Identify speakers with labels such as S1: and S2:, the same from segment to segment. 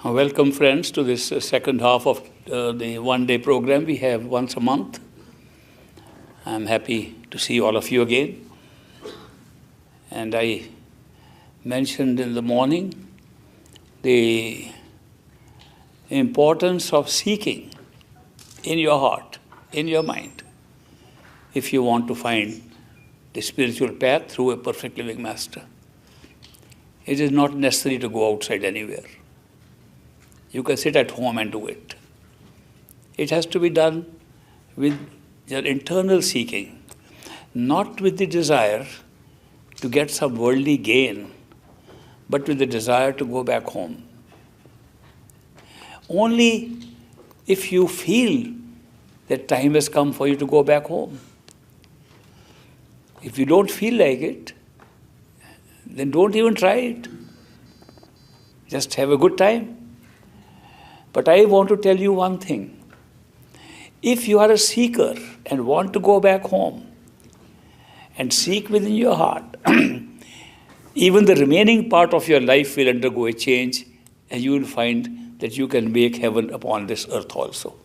S1: Welcome, friends, to this second half of the one-day program we have once a month. I'm happy to see all of you again. And I mentioned in the morning the importance of seeking in your heart, in your mind, if you want to find the spiritual path through a perfect living master. It is not necessary to go outside anywhere. You can sit at home and do it. It has to be done with your internal seeking, not with the desire to get some worldly gain, but with the desire to go back home. Only if you feel that time has come for you to go back home. If you don't feel like it, then don't even try it. Just have a good time. But I want to tell you one thing. If you are a seeker and want to go back home and seek within your heart, even the remaining part of your life will undergo a change, and you will find that you can make heaven upon this earth also.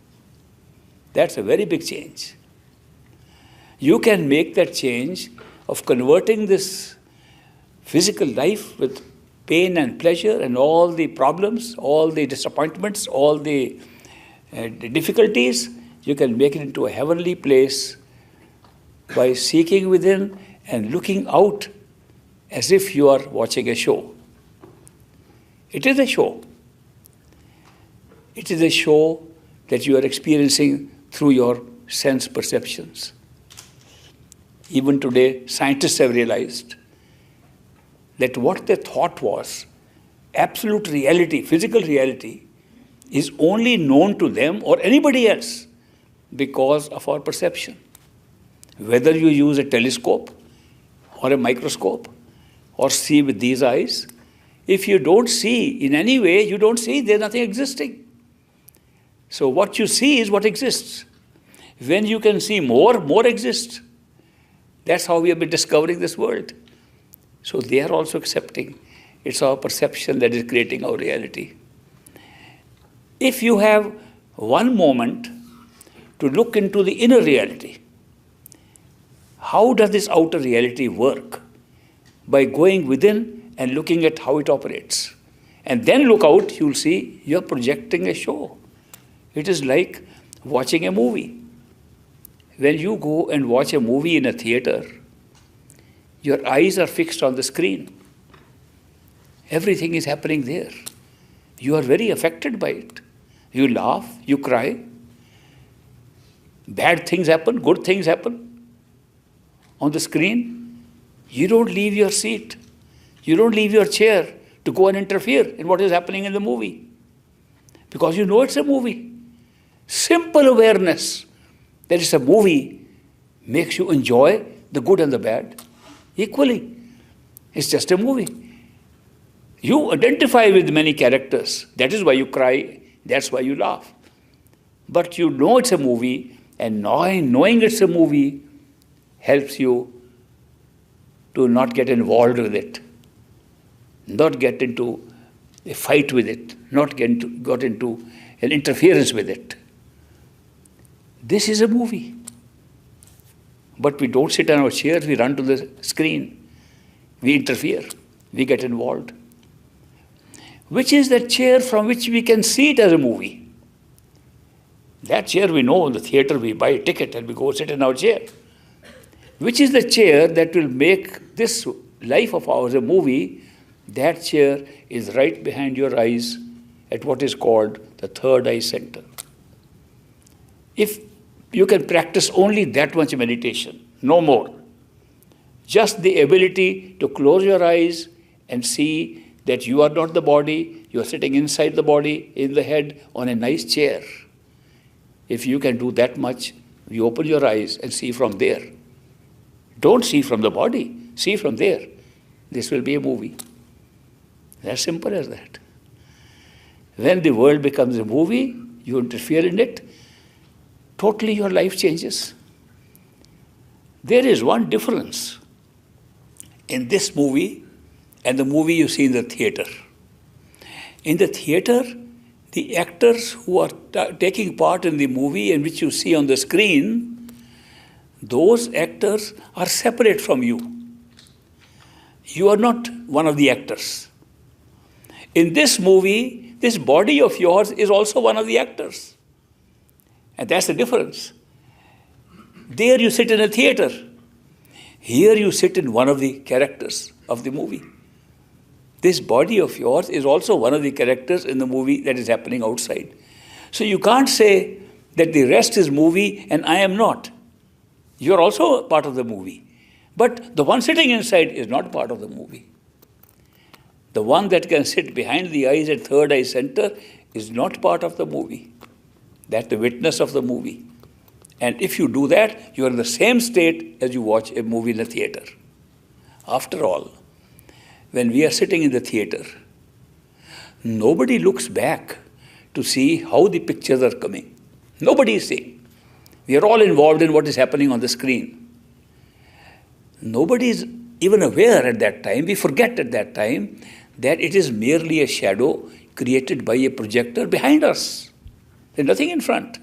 S1: That's a very big change. You can make that change of converting this physical life with pain and pleasure and all the problems, all the disappointments, all the difficulties. You can make it into a heavenly place by seeking within and looking out as if you are watching a show. It is a show. It is a show that you are experiencing through your sense perceptions. Even today, scientists have realized that what they thought was absolute reality, physical reality, is only known to them or anybody else because of our perception. Whether you use a telescope or a microscope or see with these eyes, if you don't see in any way, you don't see, there's nothing existing. So what you see is what exists. When you can see more exists. That's how we have been discovering this world. So they are also accepting. It's our perception that is creating our reality. If you have one moment to look into the inner reality, how does this outer reality work? By going within and looking at how it operates. And then look out, you'll see you're projecting a show. It is like watching a movie. When you go and watch a movie in a theater, your eyes are fixed on the screen. Everything is happening there. You are very affected by it. You laugh, you cry. Bad things happen, good things happen. On the screen, you don't leave your seat. You don't leave your chair to go and interfere in what is happening in the movie. Because you know it's a movie. Simple awareness that it's a movie makes you enjoy the good and the bad equally. It's just a movie. You identify with many characters. That is why you cry. That's why you laugh. But you know it's a movie, and knowing it's a movie helps you to not get involved with it, not get into a fight with it, not get into an interference with it. This is a movie. But we don't sit on our chairs, we run to the screen. We interfere, we get involved. Which is that chair from which we can see it as a movie? That chair we know in the theater, we buy a ticket and we go sit in our chair. Which is the chair that will make this life of ours a movie? That chair is right behind your eyes at what is called the third eye center. If you can practice only that much meditation, no more. Just the ability to close your eyes and see that you are not the body, you are sitting inside the body, in the head, on a nice chair. If you can do that much, you open your eyes and see from there. Don't see from the body, see from there. This will be a movie. As simple as that. When the world becomes a movie, you interfere in it, totally your life changes. There is one difference in this movie and the movie you see in the theater. In the theater, the actors who are taking part in the movie and which you see on the screen, those actors are separate from you. You are not one of the actors. In this movie, this body of yours is also one of the actors. And that's the difference. There you sit in a theater. Here you sit in one of the characters of the movie. This body of yours is also one of the characters in the movie that is happening outside. So you can't say that the rest is movie and I am not. You are also part of the movie. But the one sitting inside is not part of the movie. The one that can sit behind the eyes at third eye center is not part of the movie. That's the witness of the movie. And if you do that, you are in the same state as you watch a movie in the theater. After all, when we are sitting in the theater, nobody looks back to see how the pictures are coming. Nobody is seeing. We are all involved in what is happening on the screen. Nobody is even aware at that time. We forget at that time that it is merely a shadow created by a projector behind us. There's nothing in front.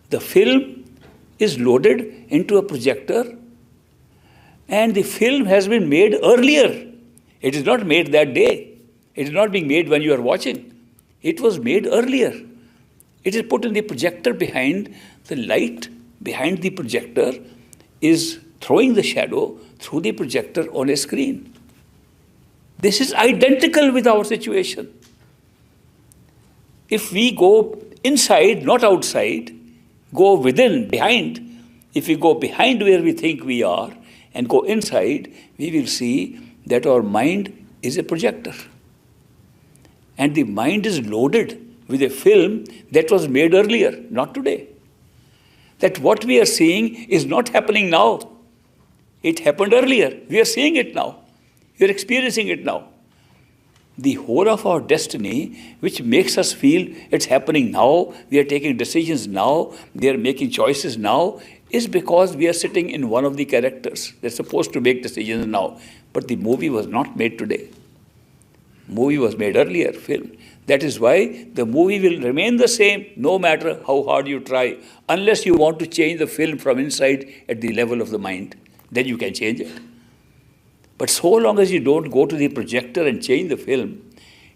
S1: The film is loaded into a projector and the film has been made earlier. It is not made that day. It is not being made when you are watching. It was made earlier. It is put in the projector behind. The light behind the projector is throwing the shadow through the projector on a screen. This is identical with our situation. If we go inside, not outside, go within, behind, if we go behind where we think we are and go inside, we will see that our mind is a projector. And the mind is loaded with a film that was made earlier, not today. That what we are seeing is not happening now. It happened earlier. We are seeing it now. We are experiencing it now. The whole of our destiny, which makes us feel it's happening now, we are taking decisions now, we are making choices now, is because we are sitting in one of the characters. They're supposed to make decisions now. But the movie was not made today. Movie was made earlier, film. That is why the movie will remain the same no matter how hard you try, unless you want to change the film from inside at the level of the mind. Then you can change it. But so long as you don't go to the projector and change the film,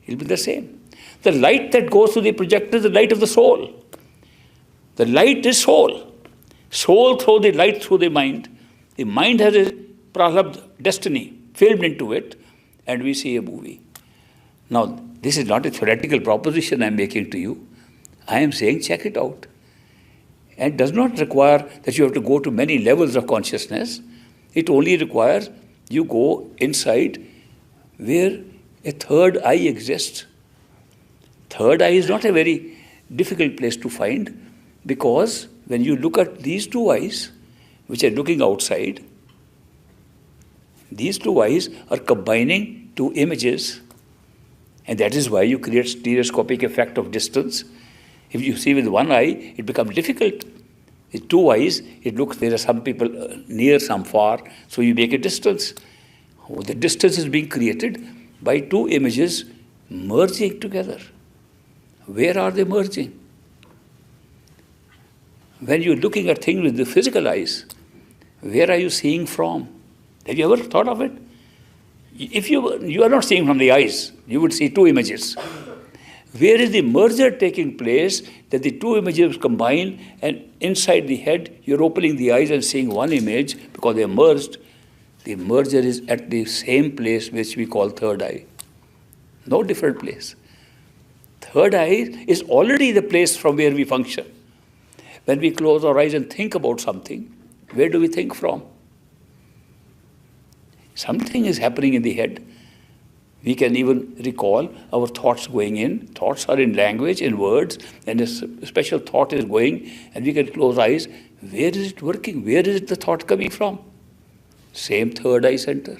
S1: it will be the same. The light that goes to the projector is the light of the soul. The light is soul. Soul throws the light through the mind. The mind has a pralabdha, destiny, filmed into it, and we see a movie. Now, this is not a theoretical proposition I am making to you. I am saying check it out. And it does not require that you have to go to many levels of consciousness. It only requires you go inside where a third eye exists. Third eye is not a very difficult place to find, because when you look at these two eyes, which are looking outside, these two eyes are combining two images, and that is why you create stereoscopic effect of distance. If you see with one eye, it becomes difficult. With two eyes, it looks there are some people near, some far, so you make a distance. The distance is being created by two images merging together. Where are they merging? When you're looking at things with the physical eyes, where are you seeing from? Have you ever thought of it? If you are not seeing from the eyes, you would see two images. Where is the merger taking place that the two images combine, and inside the head you're opening the eyes and seeing one image because they are merged? The merger is at the same place which we call third eye. No different place. Third eye is already the place from where we function. When we close our eyes and think about something, where do we think from? Something is happening in the head. We can even recall our thoughts going in. Thoughts are in language, in words, and a special thought is going, and we can close eyes. Where is it working? Where is the thought coming from? Same third eye center.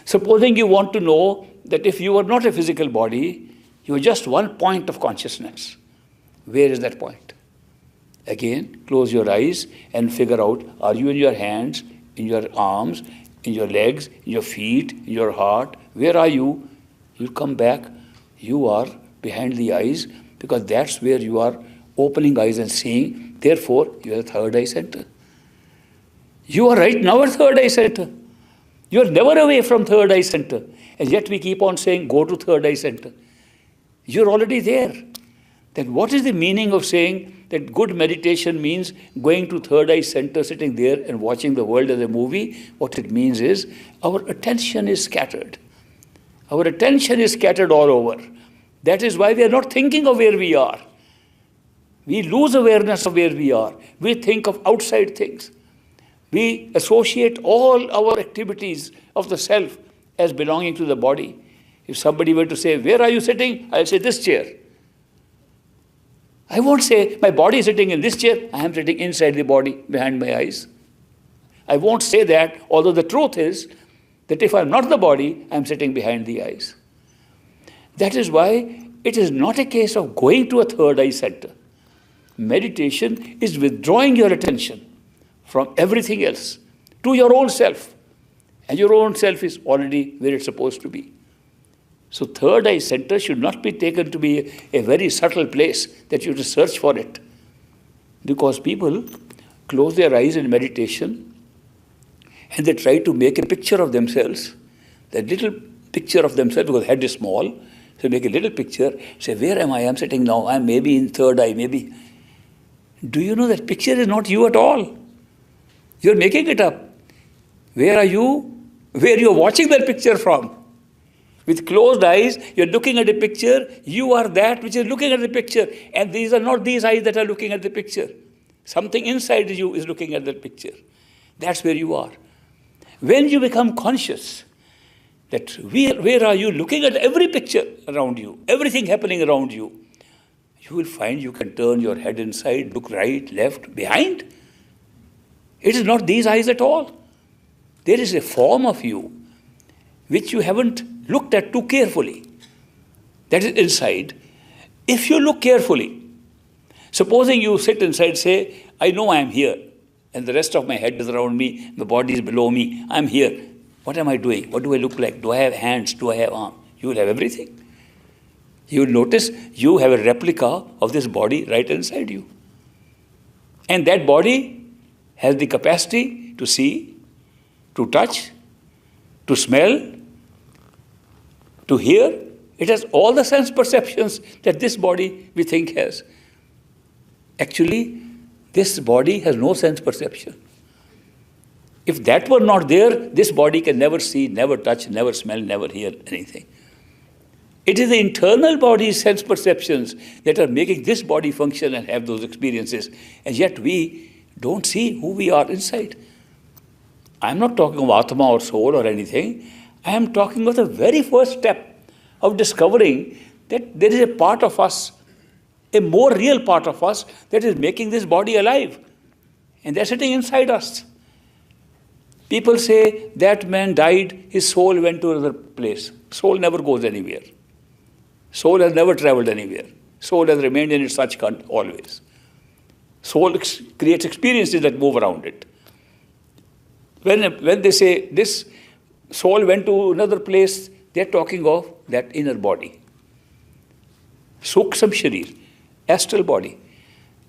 S1: Supposing you want to know that if you are not a physical body, you are just one point of consciousness. Where is that point? Again, close your eyes and figure out, are you in your hands, in your arms, in your legs, in your feet, in your heart? Where are you? You come back. You are behind the eyes, because that's where you are opening eyes and seeing. Therefore, you are the third eye center. You are right now at third eye center. You are never away from third eye center. And yet we keep on saying, go to third eye center. You're already there. Then what is the meaning of saying that good meditation means going to third eye center, sitting there and watching the world as a movie? What it means is our attention is scattered. Our attention is scattered all over. That is why we are not thinking of where we are. We lose awareness of where we are. We think of outside things. We associate all our activities of the self as belonging to the body. If somebody were to say, where are you sitting? I'll say, this chair. I won't say, my body is sitting in this chair. I am sitting inside the body, behind my eyes. I won't say that, although the truth is that if I'm not the body, I'm sitting behind the eyes. That is why it is not a case of going to a third eye center. Meditation is withdrawing your attention from everything else to your own self. And your own self is already where it's supposed to be. So third eye center should not be taken to be a very subtle place that you have to search for it. Because people close their eyes in meditation and they try to make a picture of themselves, that little picture of themselves, because the head is small, so make a little picture, say, where am I? I'm sitting now. I'm maybe in third eye, maybe. Do you know that picture is not you at all? You're making it up. Where are you? Where you're watching that picture from? With closed eyes, you're looking at a picture. You are that which is looking at the picture. And these are not these eyes that are looking at the picture. Something inside you is looking at that picture. That's where you are. When you become conscious that where are you looking at every picture around you, everything happening around you, you will find you can turn your head inside, look right, left, behind. It is not these eyes at all. There is a form of you which you haven't looked at too carefully. That is inside. If you look carefully, supposing you sit inside, say, I know I am here, and the rest of my head is around me, the body is below me, I am here. What am I doing? What do I look like? Do I have hands? Do I have arms? You will have everything. You will notice you have a replica of this body right inside you. And that body has the capacity to see, to touch, to smell, to hear. It has all the sense perceptions that this body we think has. Actually, this body has no sense perception. If that were not there, this body can never see, never touch, never smell, never hear anything. It is the internal body's sense perceptions that are making this body function and have those experiences. And yet we don't see who we are inside. I'm not talking of Atma or soul or anything. I am talking of the very first step of discovering that there is a part of us, a more real part of us, that is making this body alive. And they're sitting inside us. People say that man died, his soul went to another place. Soul never goes anywhere. Soul has never traveled anywhere. Soul has remained in its Sachkhand always. Soul creates experiences that move around it. When they say this soul went to another place, they're talking of that inner body. Suksham Sharir, astral body.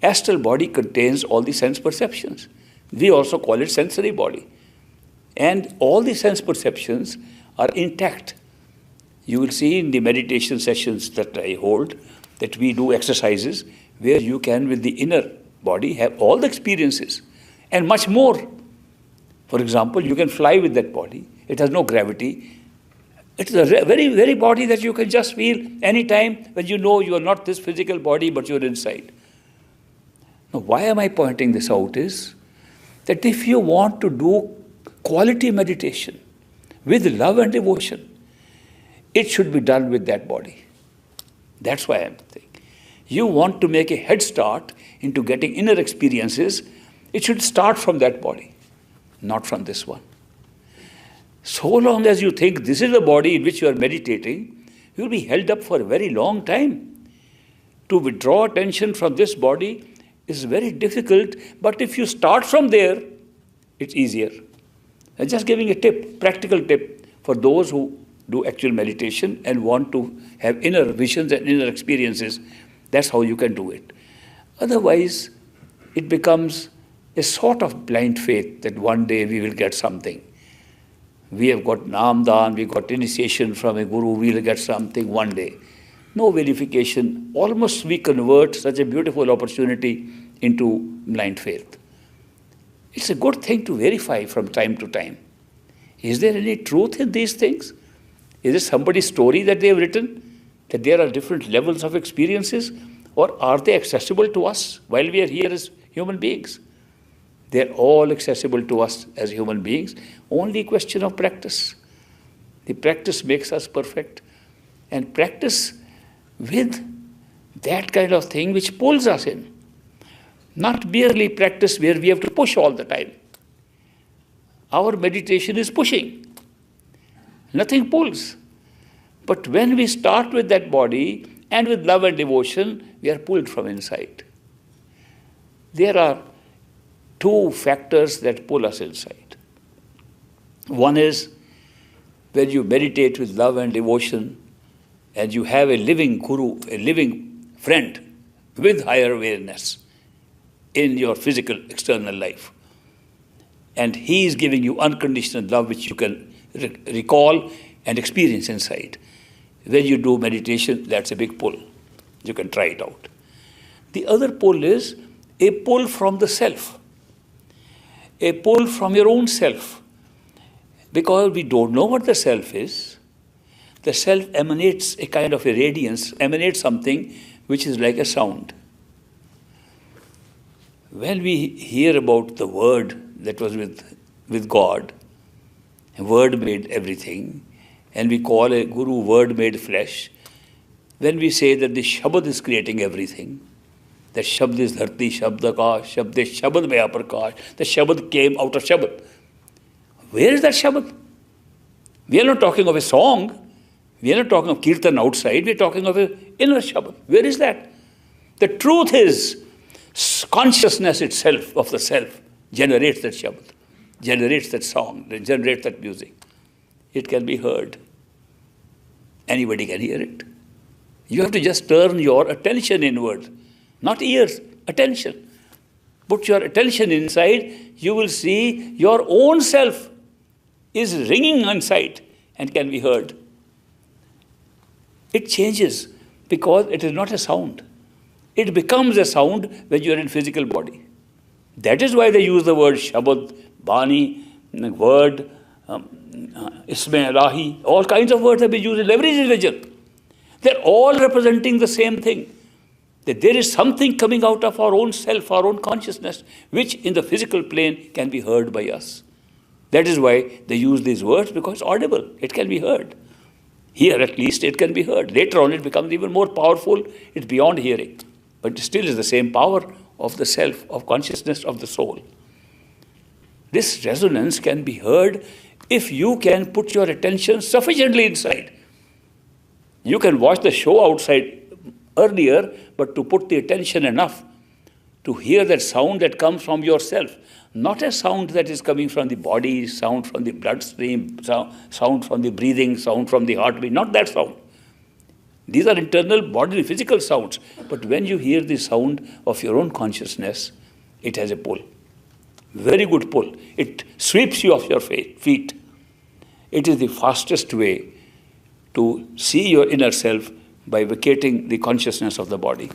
S1: Astral body contains all the sense perceptions. We also call it sensory body. And all the sense perceptions are intact. You will see in the meditation sessions that I hold that we do exercises where you can, with the inner body, have all the experiences and much more. For example, you can fly with that body. It has no gravity. It is a very, very body that you can just feel anytime when you know you are not this physical body, but you are inside. Now, why am I pointing this out is that if you want to do quality meditation with love and devotion, it should be done with that body. That's why I'm saying. You want to make a head start into getting inner experiences, it should start from that body, not from this one. So long as you think this is the body in which you are meditating, you will be held up for a very long time. To withdraw attention from this body is very difficult, but if you start from there, it's easier. I'm just giving a tip, practical tip for those who do actual meditation and want to have inner visions and inner experiences, that's how you can do it. Otherwise, it becomes a sort of blind faith that one day we will get something. We have got Namdan, we got initiation from a guru, we will get something one day. No verification. Almost we convert such a beautiful opportunity into blind faith. It's a good thing to verify from time to time. Is there any truth in these things? Is it somebody's story that they have written? That there are different levels of experiences? Or are they accessible to us while we are here as human beings? They're all accessible to us as human beings. Only a question of practice. The practice makes us perfect. And practice with that kind of thing which pulls us in. Not merely practice where we have to push all the time. Our meditation is pushing. Nothing pulls. But when we start with that body and with love and devotion, we are pulled from inside. There are two factors that pull us inside. One is when you meditate with love and devotion and you have a living guru, a living friend with higher awareness in your physical external life. And he is giving you unconditional love which you can recall and experience inside. When you do meditation, that's a big pull. You can try it out. The other pull is a pull from the self. A pull from your own self. Because we don't know what the self is. The self emanates a kind of a radiance, emanates something which is like a sound. When we hear about the word that was with God, a word made everything, and we call a guru word made flesh, when we say that the Shabad is creating everything, that Shabd is dharti, Shabd akash, Shabd is Shabad maya prakash, the Shabad came out of Shabad. Where is that Shabad? We are not talking of a song, we are not talking of kirtan outside, we are talking of an inner Shabad. Where is that? The truth is, consciousness itself of the self generates that Shabad, generates that song, generates that music. It can be heard. Anybody can hear it. You have to just turn your attention inward, not ears, attention. Put your attention inside, you will see your own self is ringing inside and can be heard. It changes because it is not a sound. It becomes a sound when you are in physical body. That is why they use the word Shabad, Bani, word, Isme Rahi, all kinds of words have been used in every religion. They're all representing the same thing. That there is something coming out of our own self, our own consciousness, which in the physical plane can be heard by us. That is why they use these words, because it's audible, it can be heard. Here at least it can be heard. Later on it becomes even more powerful, it's beyond hearing. But it still is the same power of the self, of consciousness of the soul. This resonance can be heard if you can put your attention sufficiently inside. You can watch the show outside earlier, but to put the attention enough to hear that sound that comes from yourself, not a sound that is coming from the body, sound from the bloodstream, sound from the breathing, sound from the heartbeat, not that sound. These are internal bodily, physical sounds. But when you hear the sound of your own consciousness, it has a pull. Very good pull. It sweeps you off your feet. It is the fastest way to see your inner self by vacating the consciousness of the body.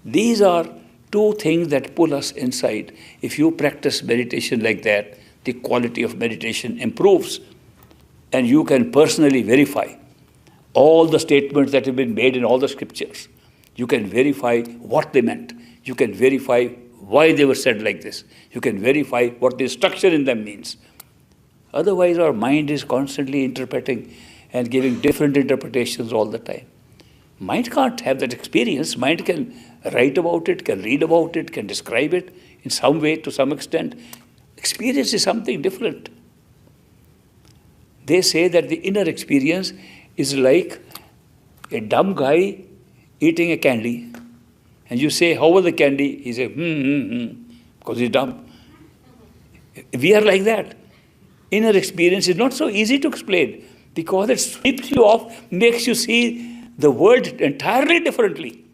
S1: These are two things that pull us inside. If you practice meditation like that, the quality of meditation improves. And you can personally verify all the statements that have been made in all the scriptures. You can verify what they meant. You can verify why they were said like this. You can verify what the structure in them means. Otherwise, our mind is constantly interpreting and giving different interpretations all the time. Mind can't have that experience. Mind can write about it, can read about it, can describe it in some way, to some extent. Experience is something different. They say that the inner experience is like a dumb guy eating a candy. And you say, how was the candy? He says, because he's dumb. We are like that. Inner experience is not so easy to explain. Because it sweeps you off, makes you see the world entirely differently.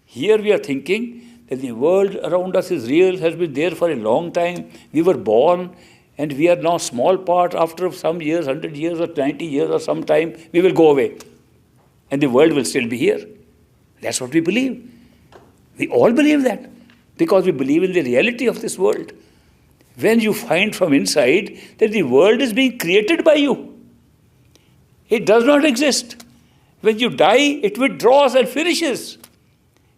S1: Here we are thinking that the world around us is real, has been there for a long time. We were born and we are now small part. After some years, 100 years or 90 years or some time, we will go away. And the world will still be here. That's what we believe. We all believe that because we believe in the reality of this world. When you find from inside that the world is being created by you, it does not exist. When you die, it withdraws and finishes.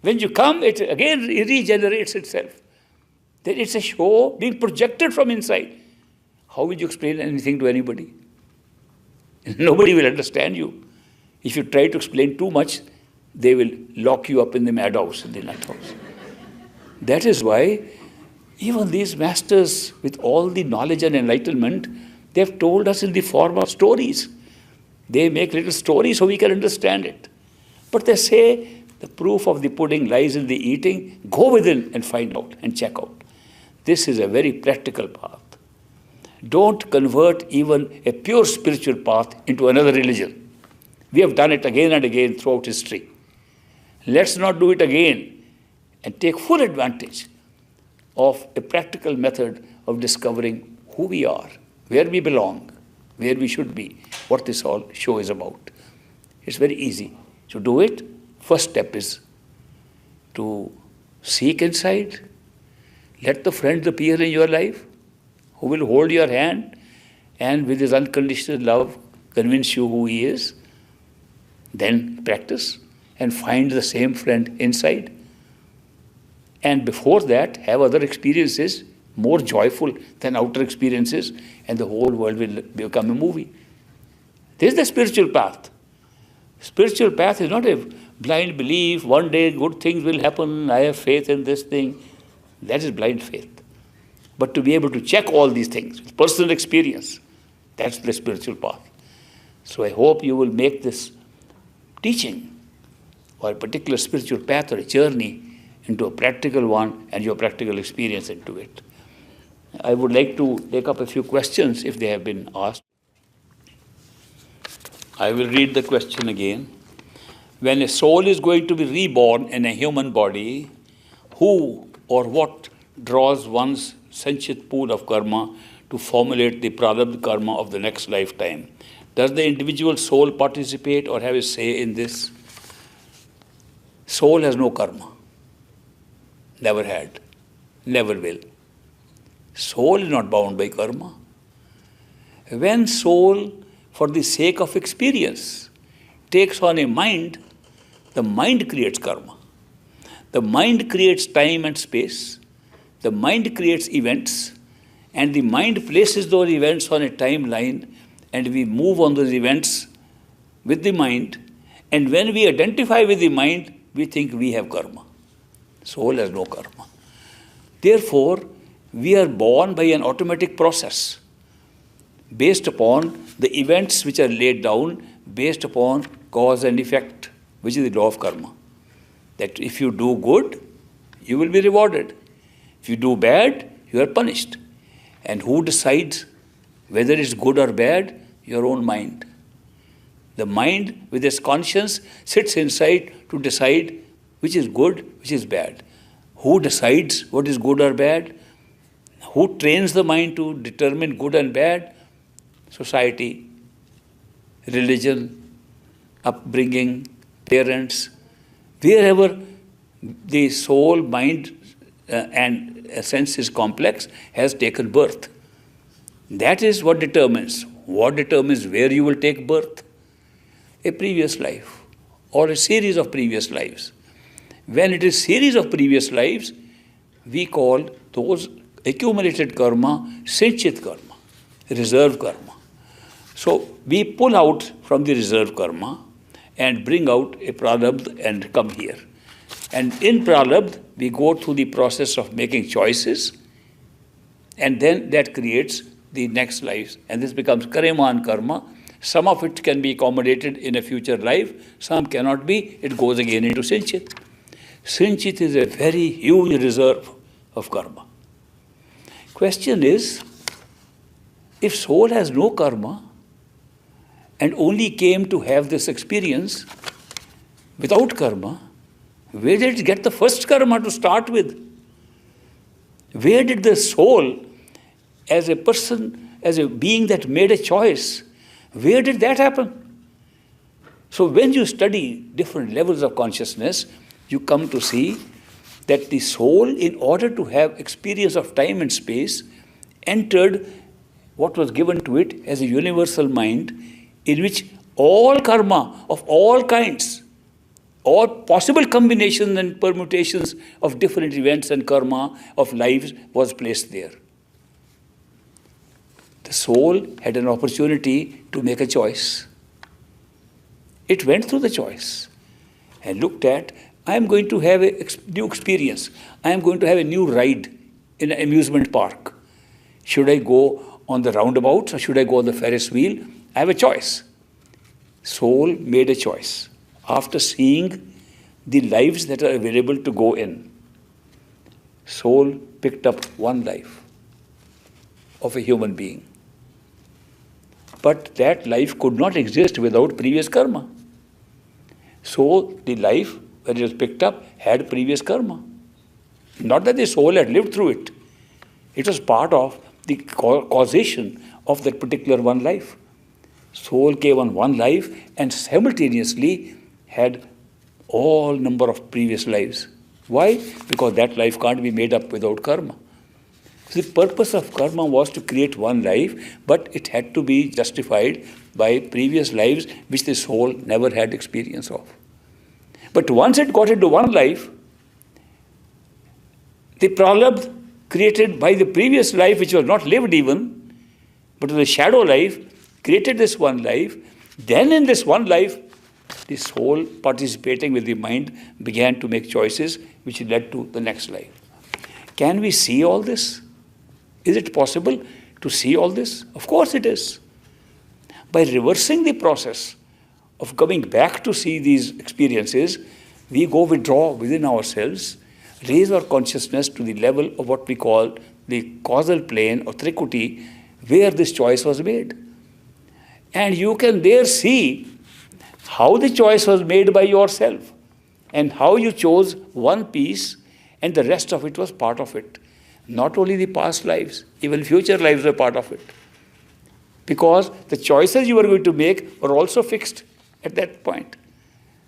S1: When you come, it again regenerates itself. Then it's a show being projected from inside. How will you explain anything to anybody? Nobody will understand you. If you try to explain too much, they will lock you up in the madhouse, in the nut house. That is why even these masters, with all the knowledge and enlightenment, they have told us in the form of stories. They make little stories so we can understand it. But they say the proof of the pudding lies in the eating. Go within and find out and check out. This is a very practical path. Don't convert even a pure spiritual path into another religion. We have done it again and again throughout history. Let's not do it again and take full advantage of a practical method of discovering who we are, where we belong, where we should be, what this whole show is about. It's very easy to do it. First step is to seek inside. Let the friend appear in your life who will hold your hand and with his unconditional love convince you who he is. Then practice and find the same friend inside. And before that, have other experiences more joyful than outer experiences, and the whole world will become a movie. This is the spiritual path. Spiritual path is not a blind belief, one day good things will happen, I have faith in this thing. That is blind faith. But to be able to check all these things with personal experience, that's the spiritual path. So I hope you will make this teaching or a particular spiritual path or a journey into a practical one and your practical experience into it. I would like to take up a few questions if they have been asked. I will read the question again. When a soul is going to be reborn in a human body, who or what draws one's senchit pool of karma to formulate the prarabdha karma of the next lifetime? Does the individual soul participate or have a say in this? Soul has no karma. Never had. Never will. Soul is not bound by karma. When soul, for the sake of experience, takes on a mind, the mind creates karma. The mind creates time and space. The mind creates events. And the mind places those events on a timeline, and we move on those events with the mind. And when we identify with the mind, we think we have karma. Soul has no karma. Therefore, we are born by an automatic process based upon the events which are laid down, based upon cause and effect, which is the law of karma. That if you do good, you will be rewarded. If you do bad, you are punished. And who decides whether it's good or bad? Your own mind. The mind with its conscience sits inside to decide which is good, which is bad. Who decides what is good or bad? Who trains the mind to determine good and bad? Society, religion, upbringing, parents. Wherever the soul, mind, and sense is complex, has taken birth. That is what determines. What determines where you will take birth? A previous life or a series of previous lives. When it is series of previous lives, we call those accumulated karma sanchit karma, reserve karma. So we pull out from the reserve karma and bring out a prarabdha and come here. And in prarabdha, we go through the process of making choices, and then that creates the next lives. And this becomes karman karma. Some of it can be accommodated in a future life, some cannot be. It goes again into sanchit. Sanchit is a very huge reserve of karma. Question is, if soul has no karma, and only came to have this experience without karma, where did it get the first karma to start with? Where did the soul, as a person, as a being that made a choice, where did that happen? So when you study different levels of consciousness, you come to see that the soul, in order to have experience of time and space, entered what was given to it as a universal mind, in which all karma of all kinds, all possible combinations and permutations of different events and karma of lives was placed there. The soul had an opportunity to make a choice. It went through the choice and looked at, I am going to have a new experience. I am going to have a new ride in an amusement park. Should I go on the roundabouts or should I go on the Ferris wheel? I have a choice. Soul made a choice after seeing the lives that are available to go in. Soul picked up one life of a human being. But that life could not exist without previous karma. So the life, when it was picked up, had previous karma. Not that the soul had lived through it. It was part of the causation of that particular one life. Soul came on one life and simultaneously had all number of previous lives. Why? Because that life can't be made up without karma. So the purpose of karma was to create one life, but it had to be justified by previous lives which the soul never had experience of. But once it got into one life, the pralabdha created by the previous life, which was not lived even, but was a shadow life, created this one life. Then in this one life, the soul, participating with the mind, began to make choices which led to the next life. Can we see all this? Is it possible to see all this? Of course it is. By reversing the process of coming back to see these experiences, we withdraw within ourselves, raise our consciousness to the level of what we call the causal plane or trikuti, where this choice was made. And you can there see how the choice was made by yourself and how you chose one piece and the rest of it was part of it. Not only the past lives, even future lives were part of it. Because the choices you were going to make were also fixed at that point.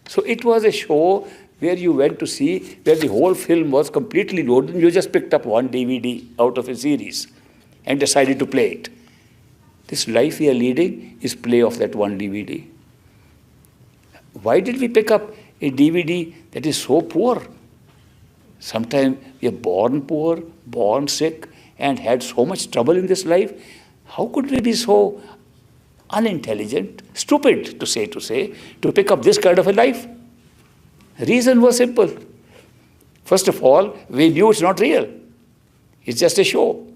S1: So it was a show where you went to see, where the whole film was completely loaded, and you just picked up one DVD out of a series and decided to play it. This life we are leading is play of that one DVD. Why did we pick up a DVD that is so poor? Sometimes we are born poor, born sick, and had so much trouble in this life. How could we be so unintelligent, stupid to say, to pick up this kind of a life? The reason was simple. First of all, we knew it's not real. It's just a show.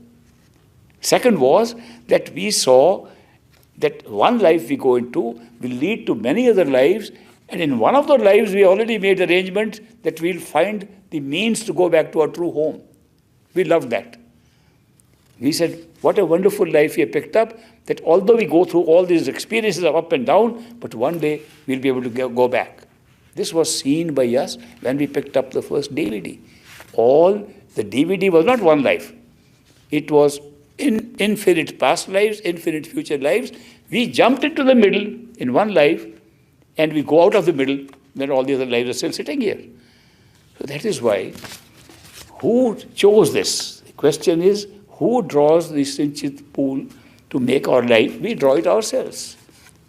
S1: Second was that we saw that one life we go into will lead to many other lives, and in one of those lives we already made arrangements that we'll find the means to go back to our true home. We loved that. We said, what a wonderful life we have picked up, that although we go through all these experiences of up and down, but one day we'll be able to go back. This was seen by us when we picked up the first DVD. The DVD was not one life. It was in infinite past lives, infinite future lives. We jumped into the middle in one life, and we go out of the middle when all the other lives are still sitting here. So that is why, who chose this? The question is, who draws the Sinchit pool to make our life? We draw it ourselves.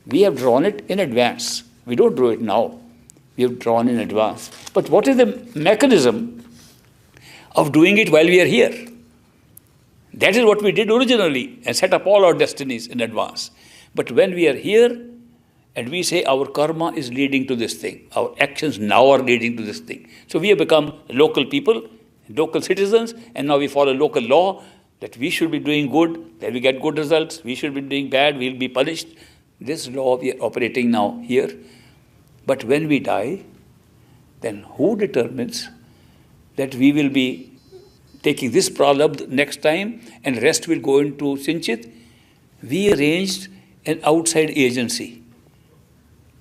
S1: We have drawn it in advance. We don't draw it now. We have drawn in advance. But what is the mechanism of doing it while we are here? That is what we did originally and set up all our destinies in advance. But when we are here and we say our karma is leading to this thing, our actions now are leading to this thing. So we have become local people, local citizens, and now we follow local law that we should be doing good, that we get good results, we should be doing bad, we'll be punished. This law we are operating now here. But when we die, then who determines that we will be taking this pralabdha next time and rest will go into Sinchit? We arranged an outside agency.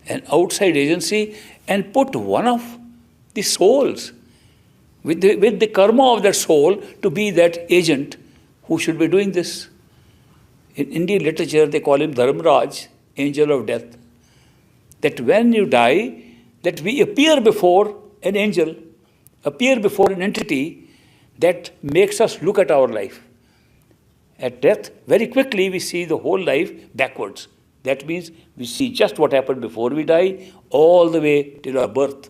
S1: an outside agency, and put one of the souls with the karma of that soul to be that agent who should be doing this. In Indian literature, they call him Dharmaraj, angel of death. That when you die, that we appear before an angel, appear before an entity that makes us look at our life. At death, very quickly we see the whole life backwards. That means we see just what happened before we die, all the way till our birth,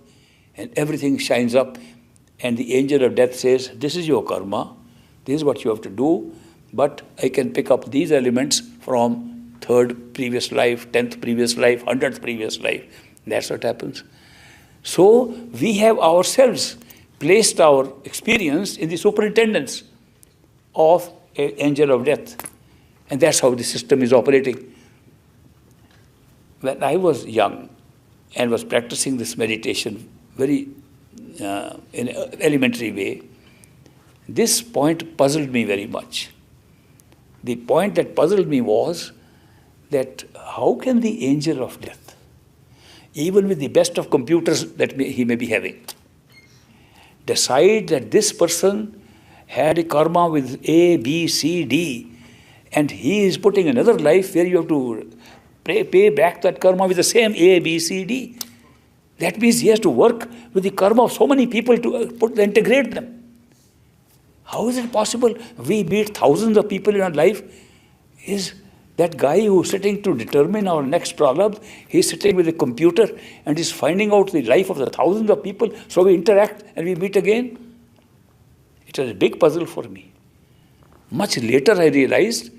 S1: and everything shines up. And the angel of death says, this is your karma, this is what you have to do, but I can pick up these elements from 3rd previous life, 10th previous life, 100th previous life. That's what happens. So we have ourselves placed our experience in the superintendence of an angel of death. And that's how the system is operating. When I was young and was practicing this meditation very in an elementary way, this point puzzled me very much. The point that puzzled me was that how can the angel of death, even with the best of computers that he may be having, decide that this person had a karma with A, B, C, D, and he is putting another life where you have to pay back that karma with the same A, B, C, D. That means he has to work with the karma of so many people to integrate them. How is it possible? We meet thousands of people in our life. Is that guy who's sitting to determine our next pralabdha, he's sitting with a computer and is finding out the life of the thousands of people, so we interact and we meet again? It was a big puzzle for me. Much later I realized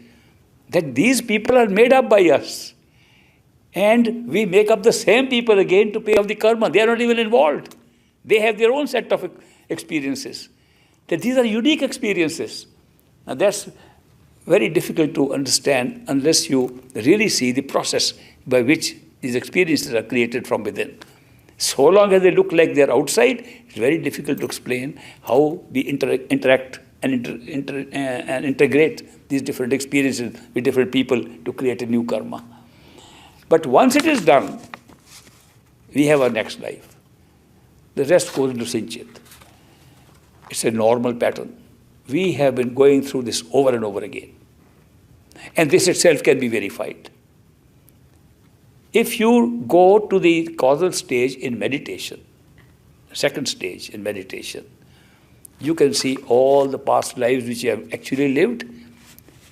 S1: that these people are made up by us. And we make up the same people again to pay off the karma. They are not even involved. They have their own set of experiences. That these are unique experiences. Now that's very difficult to understand unless you really see the process by which these experiences are created from within. So long as they look like they're outside, it's very difficult to explain how we interact and integrate these different experiences with different people to create a new karma. But once it is done, we have our next life. The rest goes into Sinchit. It's a normal pattern. We have been going through this over and over again. And this itself can be verified. If you go to the causal stage in meditation, second stage in meditation, you can see all the past lives which you have actually lived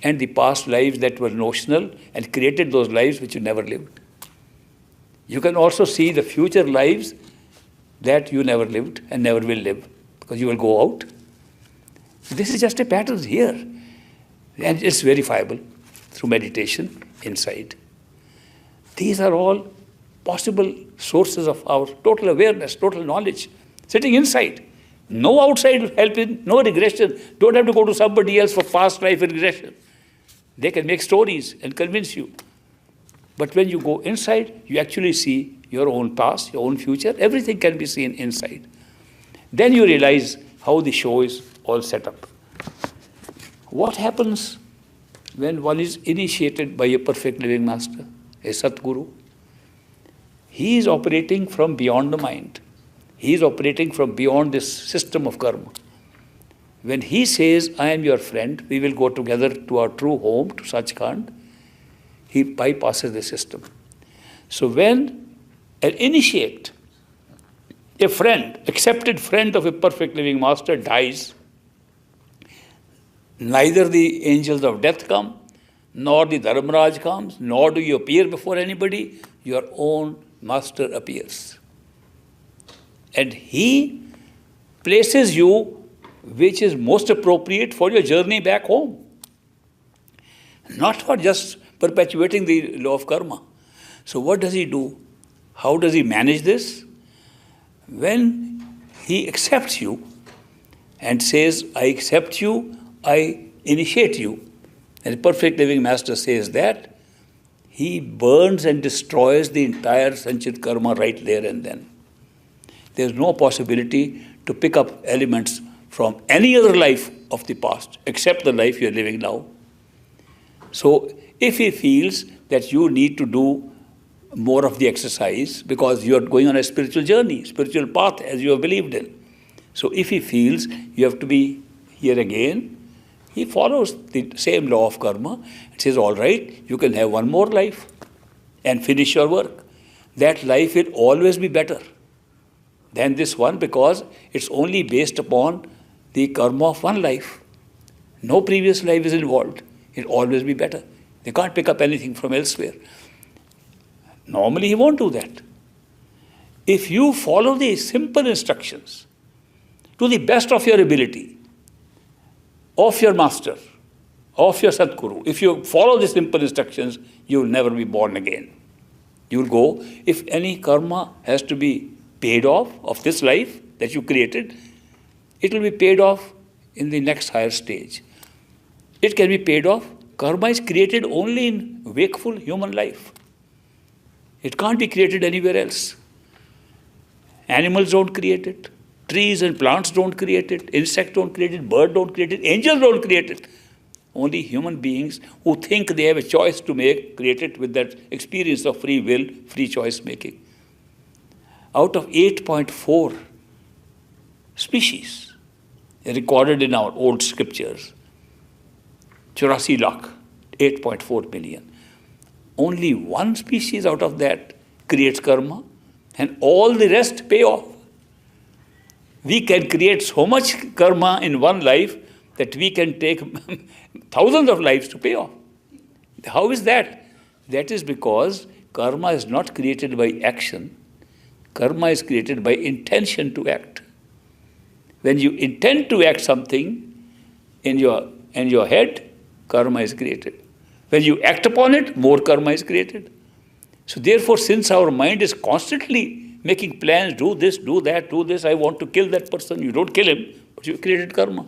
S1: and the past lives that were notional and created those lives which you never lived. You can also see the future lives that you never lived and never will live because you will go out. This is just a pattern here and it's verifiable through meditation inside. These are all possible sources of our total awareness, total knowledge, sitting inside. No outside help, no regression. Don't have to go to somebody else for past life regression. They can make stories and convince you. But when you go inside, you actually see your own past, your own future. Everything can be seen inside. Then you realize how the show is all set up. What happens when one is initiated by a perfect living master, a Satguru? He is operating from beyond the mind. He is operating from beyond this system of karma. When he says, I am your friend, we will go together to our true home, to Sachkhand, he bypasses the system. So when an initiate, a friend, accepted friend of a perfect living master dies, neither the angels of death come, nor the Dharmaraj comes, nor do you appear before anybody, your own master appears. And he places you which is most appropriate for your journey back home. Not for just perpetuating the law of karma. So what does he do? How does he manage this? When he accepts you and says, I accept you, I initiate you, and the perfect living master says that, he burns and destroys the entire Sanchit karma right there and then. There is no possibility to pick up elements from any other life of the past except the life you are living now. So if he feels that you need to do more of the exercise because you are going on a spiritual journey, spiritual path as you have believed in. So if he feels you have to be here again, he follows the same law of karma and says, all right, you can have one more life and finish your work. That life will always be better than this one because it's only based upon the karma of one life. No previous life is involved. It will always be better. They can't pick up anything from elsewhere. Normally, he won't do that. If you follow the simple instructions to the best of your ability, of your master, of your Sadguru, if you follow the simple instructions, you will never be born again. You will go, if any karma has to be paid off of this life that you created, it will be paid off in the next higher stage. It can be paid off. Karma is created only in wakeful human life. It can't be created anywhere else. Animals don't create it. Trees and plants don't create it. Insects don't create it. Birds don't create it. Angels don't create it. Only human beings who think they have a choice to make, create it with that experience of free will, free choice making. Out of 8.4 species recorded in our old scriptures, 84 lakh, 8.4 million. Only one species out of that creates karma and all the rest pay off. We can create so much karma in one life that we can take thousands of lives to pay off. How is that? That is because karma is not created by action. Karma is created by intention to act. When you intend to act something in your head, karma is created. When you act upon it, more karma is created. So therefore, since our mind is constantly making plans, do this, do that, do this, I want to kill that person, you don't kill him, but you created karma.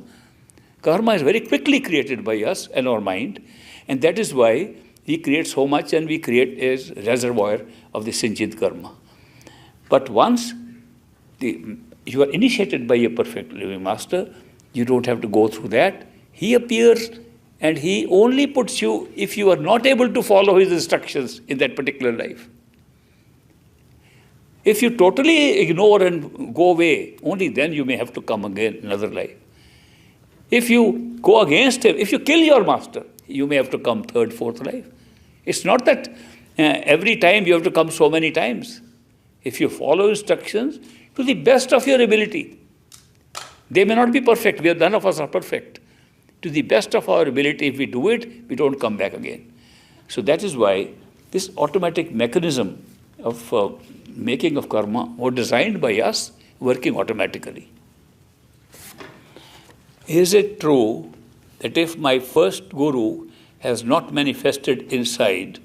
S1: Karma is very quickly created by us and our mind, and that is why we create so much and we create a reservoir of the Sinchit karma. But once you are initiated by a perfect living master, you don't have to go through that. He appears and he only puts you if you are not able to follow his instructions in that particular life. If you totally ignore and go away, only then you may have to come again in another life. If you go against him, if you kill your master, you may have to come third, fourth life. It's not that every time you have to come so many times. If you follow instructions to the best of your ability, they may not be perfect. None of us are perfect. To the best of our ability, if we do it, we don't come back again. So that is why this automatic mechanism of making of karma was designed by us, working automatically. Is it true that if my first guru has not manifested inside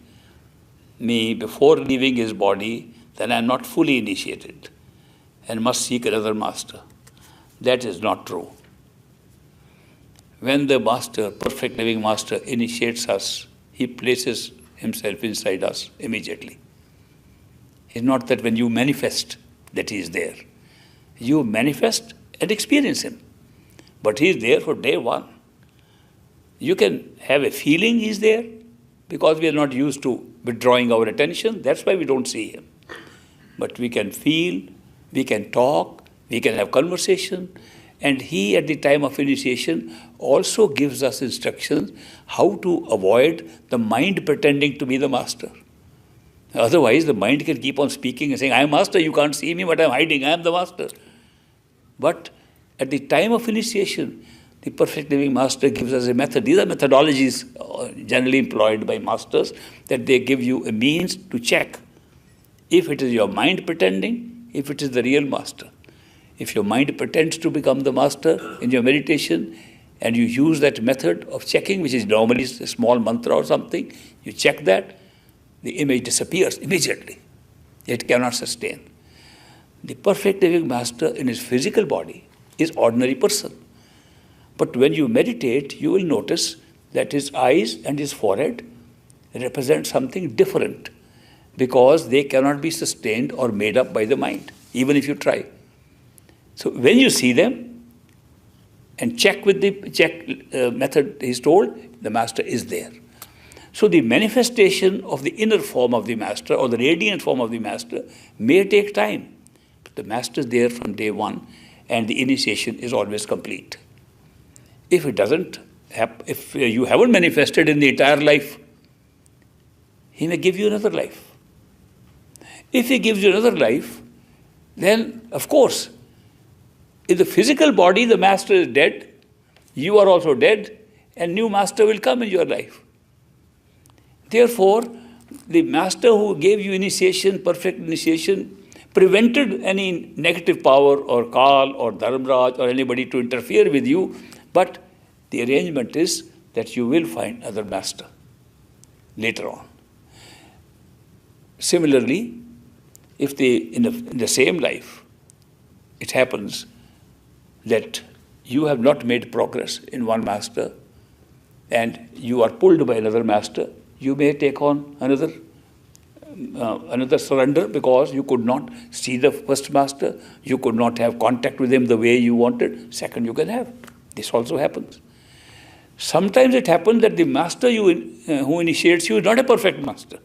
S1: me before leaving his body, then I am not fully initiated and must seek another master? That is not true. When the master, perfect living master, initiates us, he places himself inside us immediately. It's not that when you manifest that he is there. You manifest and experience him. But he is there for day one. You can have a feeling he is there because we are not used to withdrawing our attention. That's why we don't see him. But we can feel, we can talk, we can have conversation. And he, at the time of initiation, also gives us instructions how to avoid the mind pretending to be the master. Otherwise, the mind can keep on speaking and saying, I am master, you can't see me, but I am hiding, I am the master. But at the time of initiation, the perfect living master gives us a method. These are methodologies generally employed by masters, that they give you a means to check if it is your mind pretending, if it is the real master. If your mind pretends to become the master in your meditation, and you use that method of checking, which is normally a small mantra or something, you check that, the image disappears immediately. It cannot sustain. The perfect living master in his physical body is ordinary person. But when you meditate, you will notice that his eyes and his forehead represent something different because they cannot be sustained or made up by the mind, even if you try. So when you see them and check with the method he is told, the master is there. So the manifestation of the inner form of the master or the radiant form of the master may take time. But the master is there from day one and the initiation is always complete. If it doesn't happen, if you haven't manifested in the entire life, he may give you another life. If he gives you another life, then of course, in the physical body, the master is dead, you are also dead, and new master will come in your life. Therefore, the master who gave you initiation, perfect initiation, prevented any negative power or Kal or Dharmraj or anybody to interfere with you, but the arrangement is that you will find another master later on. Similarly, if in the same life, it happens that you have not made progress in one master and you are pulled by another master, you may take on another surrender because you could not see the first master, you could not have contact with him the way you wanted. Second, you can have. This also happens. Sometimes it happens that the master who initiates you is not a perfect master.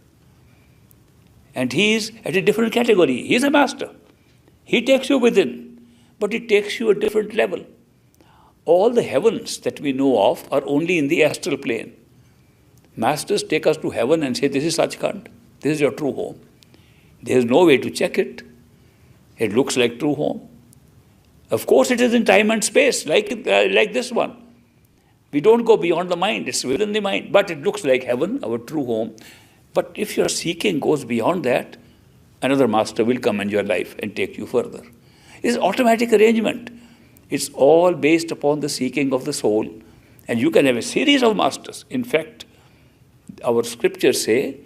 S1: And he is at a different category. He is a master. He takes you within, but he takes you a different level. All the heavens that we know of are only in the astral plane. Masters take us to heaven and say, this is Sachkhand. This is your true home. There is no way to check it. It looks like true home. Of course, it is in time and space, like this one. We don't go beyond the mind. It's within the mind. But it looks like heaven, our true home. But if your seeking goes beyond that, another master will come in your life and take you further. It's automatic arrangement. It's all based upon the seeking of the soul. And you can have a series of masters. In fact, our scriptures say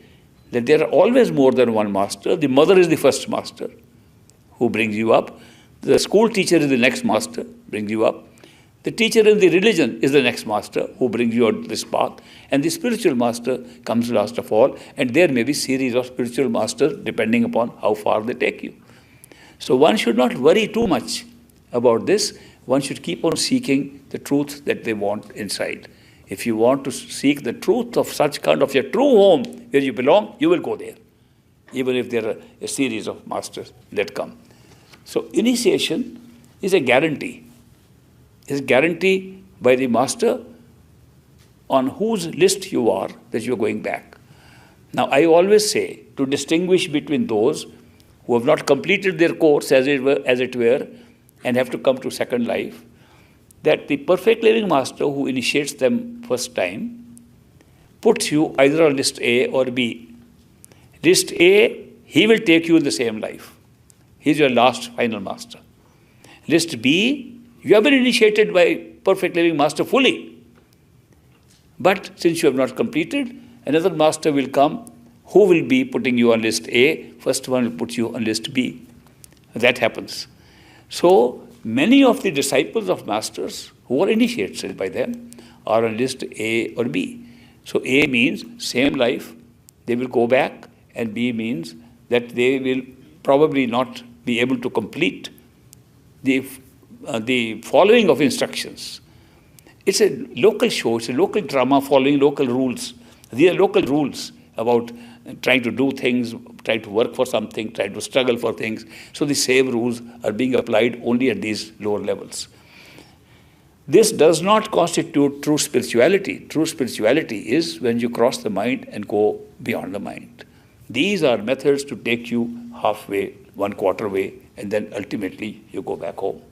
S1: that there are always more than one master. The mother is the first master who brings you up. The school teacher is the next master, brings you up. The teacher in the religion is the next master who brings you on this path. And the spiritual master comes last of all. And there may be series of spiritual masters depending upon how far they take you. So one should not worry too much about this. One should keep on seeking the truth that they want inside. If you want to seek the truth of such kind of your true home where you belong, you will go there. Even if there are a series of masters that come. So initiation is a guarantee. It's a guarantee by the master on whose list you are that you are going back. Now I always say to distinguish between those who have not completed their course as it were and have to come to second life, that the perfect living master who initiates them first time puts you either on list A or B. List A, he will take you in the same life. He is your last final master. List B, you have been initiated by perfect living master fully. But since you have not completed, another master will come who will be putting you on list A. First one will put you on list B. That happens. So many of the disciples of masters who are initiated by them are on list A or B. So A means same life, they will go back, and B means that they will probably not be able to complete the following of instructions. It's a local show, it's a local drama following local rules. These are local rules about trying to do things, trying to work for something, trying to struggle for things. So the same rules are being applied only at these lower levels. This does not constitute true spirituality. True spirituality is when you cross the mind and go beyond the mind. These are methods to take you halfway, 1/4 way, and then ultimately you go back home.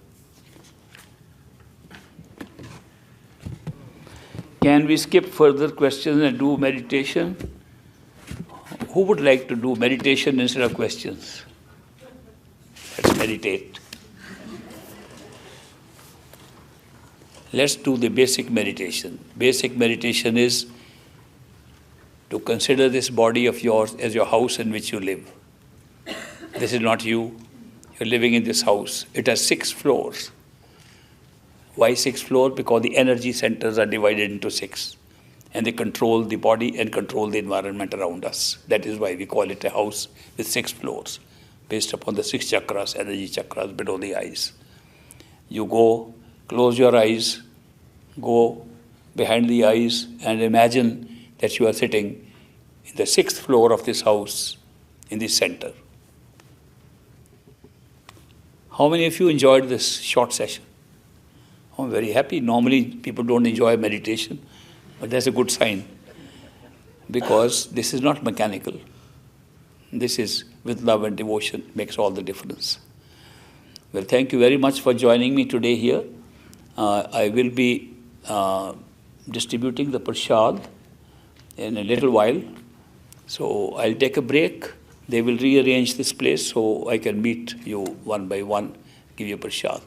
S1: Can we skip further questions and do meditation? Who would like to do meditation instead of questions? Let's meditate. Let's do the basic meditation. Basic meditation is to consider this body of yours as your house in which you live. This is not you. You're living in this house. It has 6 floors. Why 6 floors? Because the energy centers are divided into 6. And they control the body and control the environment around us. That is why we call it a house with 6 floors, based upon the 6 chakras, energy chakras below the eyes. You go, close your eyes, go behind the eyes and imagine that you are sitting in the 6th floor of this house in the center. How many of you enjoyed this short session? I'm very happy. Normally people don't enjoy meditation, but that's a good sign, because this is not mechanical. This is with love and devotion, makes all the difference. Well, thank you very much for joining me today here. I will be distributing the prasad in a little while. So I'll take a break. They will rearrange this place so I can meet you one by one, give you prasad.